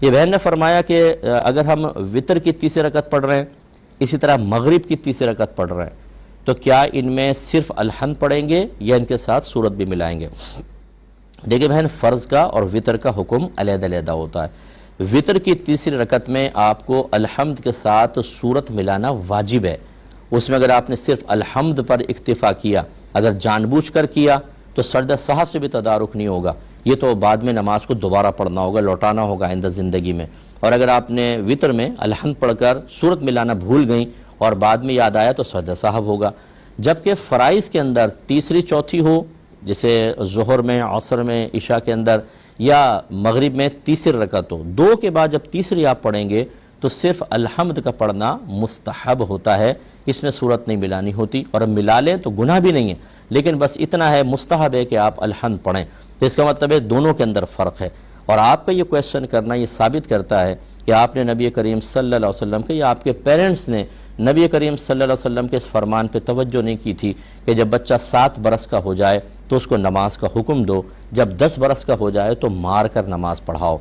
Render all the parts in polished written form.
یہ بہن نے فرمایا کہ اگر ہم وطر کی تیسری رکعت پڑھ رہے ہیں، اسی طرح مغرب کی تیسری رکعت پڑھ رہے ہیں، تو کیا ان میں صرف الحمد پڑھیں گے یا ان کے ساتھ سورت بھی ملائیں گے؟ دیکھیں بہن، فرض کا اور وطر کا حکم علیحدہ علیحدہ ہوتا ہے۔ وطر کی تیسری رکعت میں آپ کو الحمد کے ساتھ سورت ملانا واجب ہے۔ اس میں اگر آپ نے صرف الحمد پر اکتفا کیا، اگر جان بوجھ کر کیا تو سجدہ صاحب سے بھی تدارک نہیں ہوگا، یہ تو بعد میں نماز کو دوبارہ پڑھنا ہوگا، لوٹانا ہوگا آئندہ زندگی میں۔ اور اگر آپ نے وطر میں الحمد پڑھ کر سورت ملانا بھول گئیں اور بعد میں یاد آیا تو سجدہ صاحب ہوگا۔ جبکہ فرائض کے اندر تیسری چوتھی ہو، جیسے ظہر میں، عصر میں، عشاء کے اندر، یا مغرب میں تیسری رکعت ہو، دو کے بعد جب تیسری آپ پڑھیں گے تو صرف الحمد کا پڑھنا مستحب ہوتا ہے، اس میں سورت نہیں ملانی ہوتی، اور اب ملا لیں تو گناہ بھی نہیں ہے، لیکن بس اتنا ہے، مستحب ہے کہ آپ الحمد پڑھیں۔ تو اس کا مطلب ہے دونوں کے اندر فرق ہے۔ اور آپ کا یہ کویسچن کرنا یہ ثابت کرتا ہے کہ آپ نے نبی کریم صلی اللہ علیہ وسلم کے یا آپ کے پیرنٹس نے نبی کریم صلی اللہ علیہ وسلم کے اس فرمان پہ توجہ نہیں کی تھی کہ جب بچہ 7 برس کا ہو جائے تو اس کو نماز کا حکم دو، جب 10 برس کا ہو جائے تو مار کر نماز پڑھاؤ۔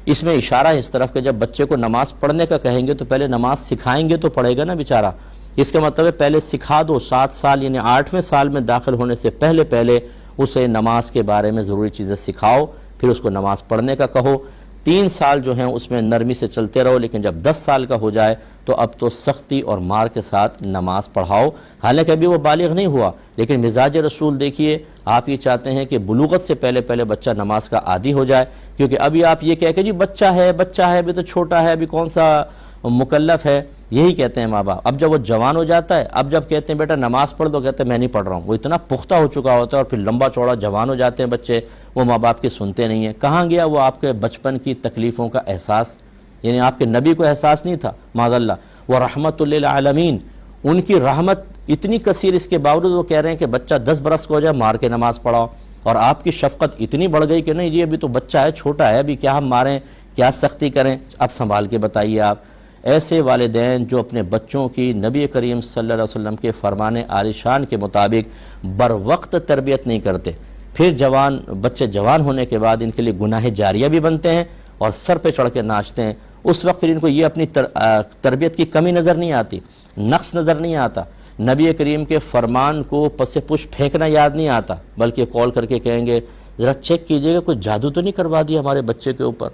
اس میں اشارہ ہے اس طرف کہ جب بچے کو نماز پڑھنے کا کہیں گے تو پہلے نماز سکھائیں گے تو پڑھے گا نا بیچارہ۔ اس کا مطلب ہے پہلے سکھا دو، 7 سال یعنی 8ویں سال میں داخل ہونے سے پہلے اسے نماز کے بارے میں ضروری چیزیں سکھاؤ، پھر اس کو نماز پڑھنے کا کہو۔ 3 سال جو ہیں اس میں نرمی سے چلتے رہو، لیکن جب 10 سال کا ہو جائے تو اب تو سختی اور مار کے ساتھ نماز پڑھاؤ۔ حالانکہ ابھی وہ بالغ نہیں ہوا، لیکن مزاج رسول دیکھیے، آپ یہ چاہتے ہیں کہ بلوغت سے پہلے بچہ نماز کا عادی ہو جائے، کیونکہ ابھی آپ یہ کہہ کہ جی بچہ ہے ابھی تو چھوٹا ہے، ابھی کون سا مکلف ہے، یہی کہتے ہیں ماں باپ۔ اب جب وہ جوان ہو جاتا ہے، اب جب کہتے ہیں بیٹا نماز پڑھ دو، کہتے ہیں میں نہیں پڑھ رہا ہوں۔ وہ اتنا پختہ ہو چکا ہوتا ہے اور پھر لمبا چوڑا جوان ہو جاتے ہیں بچے، وہ ماں باپ کی سنتے نہیں ہیں۔ کہاں گیا وہ آپ کے بچپن کی تکلیفوں کا احساس؟ یعنی آپ کے نبی کو احساس نہیں تھا؟ معاذ اللہ، وہ رحمت للعالمین، ان کی رحمت اتنی کثیر، اس کے باوجود وہ کہہ رہے ہیں کہ بچہ 10 برس کا ہو جائے مار کے نماز پڑھاؤ۔ اور آپ کی شفقت اتنی بڑھ گئی کہ نہیں جی ابھی تو بچہ ہے، چھوٹا ہے، ابھی کیا ہم ماریں، کیا سختی کریں؟ اب سنبھال کے بتائیے آپ۔ ایسے والدین جو اپنے بچوں کی نبی کریم صلی اللہ علیہ وسلم کے فرمان عالی شان کے مطابق بر وقت تربیت نہیں کرتے، پھر بچے جوان ہونے کے بعد ان کے لیے گناہ جاریہ بھی بنتے ہیں اور سر پہ چڑھ کے ناچتے ہیں، اس وقت پھر ان کو یہ اپنی تربیت کی کمی نظر نہیں آتی، نقص نظر نہیں آتا، نبی کریم کے فرمان کو پس پش پھینکنا یاد نہیں آتا، بلکہ کال کر کے کہیں گے ذرا چیک کیجئے گا کوئی جادو تو نہیں کروا دیا ہمارے بچے کے اوپر۔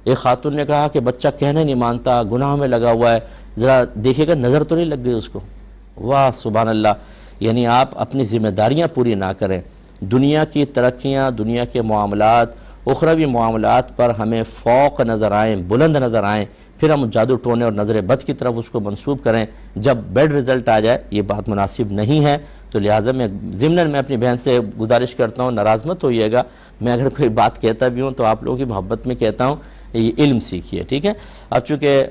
ایک خاتون نے کہا کہ بچہ کہنا نہیں مانتا، گناہ میں لگا ہوا ہے، ذرا دیکھیے گا نظر تو نہیں لگ گئی اس کو۔ واہ سبحان اللہ، یعنی آپ اپنی ذمہ داریاں پوری نہ کریں، دنیا کی ترقیاں، دنیا کے معاملات، اخروی معاملات پر ہمیں فوق نظر آئیں، بلند نظر آئیں، پھر ہم جادو ٹونے اور نظر بد کی طرف اس کو منسوب کریں جب بیڈ رزلٹ آ جائے، یہ بات مناسب نہیں ہے۔ تو لہٰذا میں ضمناً میں اپنی بہن سے گزارش کرتا ہوں، ناراض مت ہوئیے گا، میں اگر کوئی بات کہتا بھی ہوں تو آپ لوگوں کی محبت میں کہتا ہوں، یہ علم سیکھیے، ٹھیک ہے؟ اب چونکہ